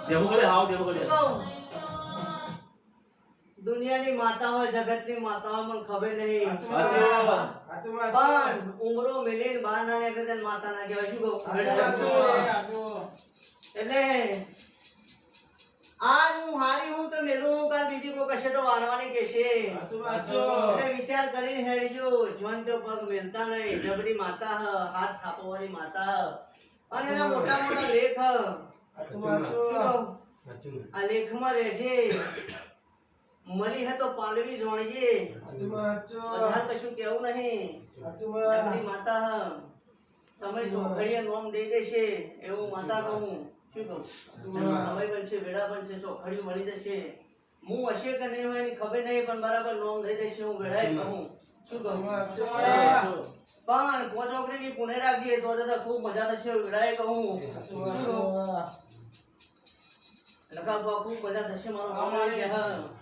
દેવું કરે હાવ દેવું કરે દુનિયાની માતા હોય જગતની માતા હોય મને ખબર નહીં સાચું પણ ઉમરો મિલીન બાર ના નીકળે તેને માતા ના કહેવાય શું કહું એટલે આજ હું હારી હું તો મેલું હું કાલ બીજી કોઈ કશે તો વારવાની કહેશે એટલે વિચાર કરીને હેડજો જોન તો પગ મેલતા નહીં જબરી માતા હ હાથ થાપવાળી માતા હ અને એના મોટા મોટા લેખ હ આ લેખમાં રહેજે મળી હે તો પાલવી જોણજે વધારે કશું કેવું નહીં જબરી માતા હ સમય ચોખડીએ નોમ દઈ દેશે એવું માતા કહું શું કહું સમય બનશે વેળા બનશે ચોખડી મળી જશે હું હશે કે નહીં હોય એની ખબર નહીં પણ બરાબર નોમ દઈ દેશે હું વેળાએ કહું શું કહું પણ પોચોકરીની પુણે રાખીએ તો ખૂબ મજા થશે વેળાએ કહું લખા ખૂબ મજા થશે મારો